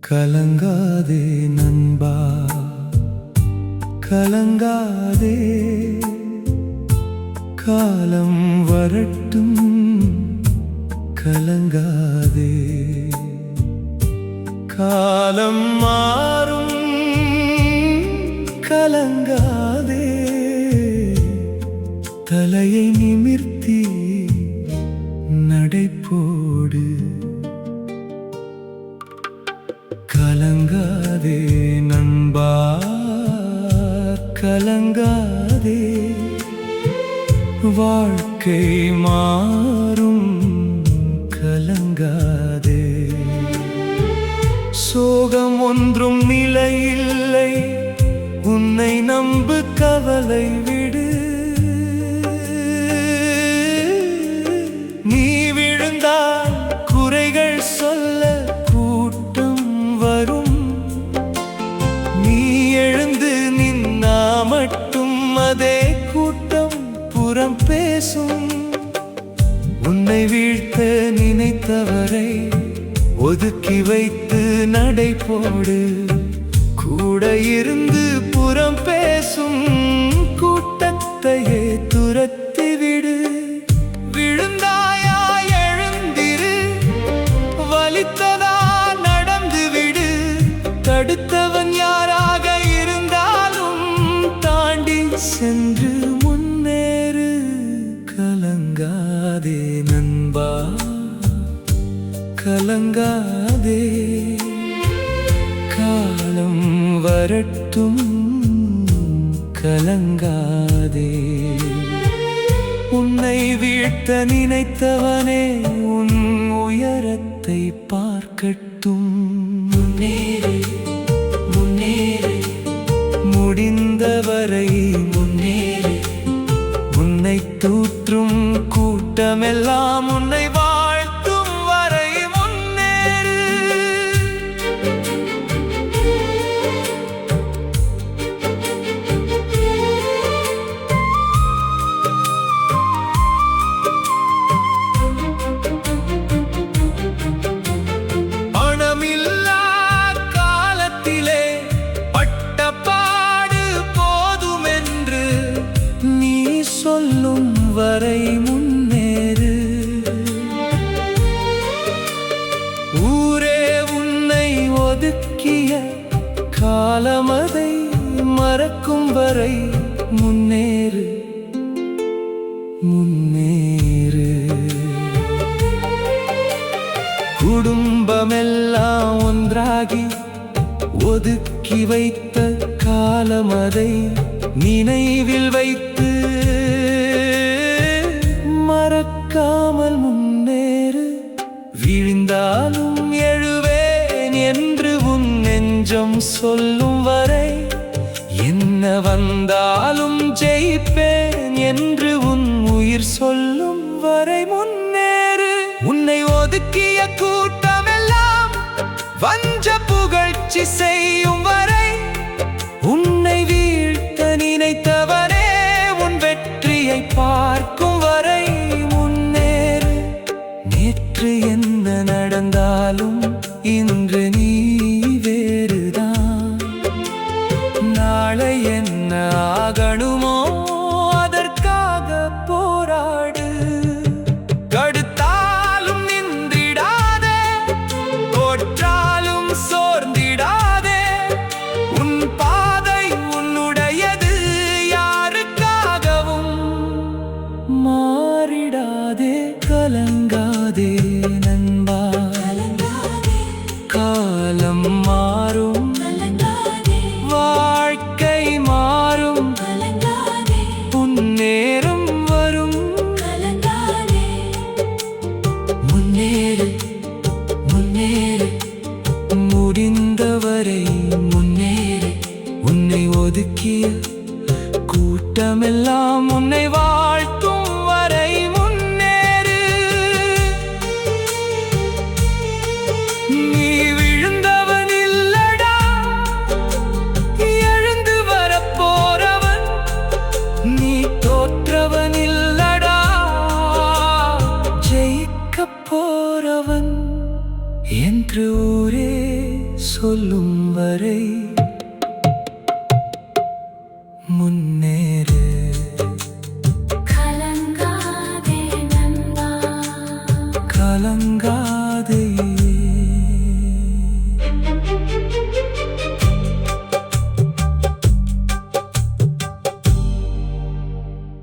கலங்காதே நண்பா, கலங்காதே, காலம் வரட்டும், கலங்காதே, காலம் மாறும், கலங்காதே, தலையை நிமிர்த்தி நடைபோடு. கலங்காதே நண்பா, கலங்காதே, வாழ்க்கை மாறும், கலங்காதே, சோகம் ஒன்றும் நிலையில்லை, உன்னை நம்பு, கவலை விடு. நீ விழுந்தால் குறைகள் சொல்ல கூட்டம் வரும், நீ எழுந்து நின்னா மட்டும் அதே கூட்டம் புறம் பேசும். உன்னை வீழ்த்த நினைத்தவரை ஒதுக்கி வைத்து நடைபோடு, கூட இருந்து புறம் பேசும் கூட்டத்தையே துரத்திவிடு. விழுந்தாயா எழுந்திரு, வலித்ததா நடந்துவிடு, தடுத்தவன் யாராக இருந்தாலும் தாண்டி சென்று முன்னேறு. கலங்காதே நண்பா, கலங்காதே, காலம் வரட்டும், கலங்காதே, உன்னை வீழ்த்த நினைத்தவனே உன் உயரத்தை பார்க்கட்டும். முன்னேறு, முன்னேறு, முடிந்தவரை முன்னேறு, உன்னை தூற்றும் கூட்டமெல்லாம் உன்னை வாழ்த்தும் வரை முன்னேறு. பணமில்லா காலத்திலே பட்டப்பாடு போதுமென்று நீ சொல்லும் வரை முன்னேறு. ஊரே உன்னை ஒதுக்கிய காலமதை மறக்கும் வரை முன்னேறு, முன்னேறு. குடும்பமெல்லாம் ஒன்றாகி ஒதுக்கி வைத்த காலமதை நினைவில் வைத்து மறக்காமல் முன்னேறு. வீழ்ந்தாலும் எழுவேன் என்று உன் நெஞ்சம் சொல்லும் வரை, என்ன வந்தாலும் ஜெயிப்பேன் என்று உன் உயிர் சொல்லும் வரை முன்னேறு. உன்னை ஒதுக்கிய கூட்டமெல்லாம் வஞ்ச புகழ்ச்சி செய்யும் வரை, உன்னை வீழ்த்த நினைத்தவனே உன் வெற்றியை பார்க்கும் வரை முன்னேறு. நேற்று என்ன நடந்தாலும் இன்று நீ வேறுதான், நாளை என்ன ஆகணுமோ அதற்காக போராடு. கடுத்தாலும் நின்றிடாதே, தோற்றாலும் சோர்ந்திடாதே, உன் பாதை உன்னுடையது, யாருக்காகவும் மாறிடாதே. கலங்காதே நண்பா, காலம் மாறும், வாழ்க்கை மாறும், முன்னேறும் வரும். முன்னேறு, முன்னேறு, முடிந்தவரை முன்னேறு, உன்னை ஒதுக்கிய கூட்டமெல்லாம் உன்னை வாழ்த்தும் வரை முன்னேறு. நீ விழுந்தவன் இல்லடா, எழுந்து வரப்போறவன் நீ. பார்க்கப் போறவன் என்று ஊரே சொல்லும் வரை முன்னேறு.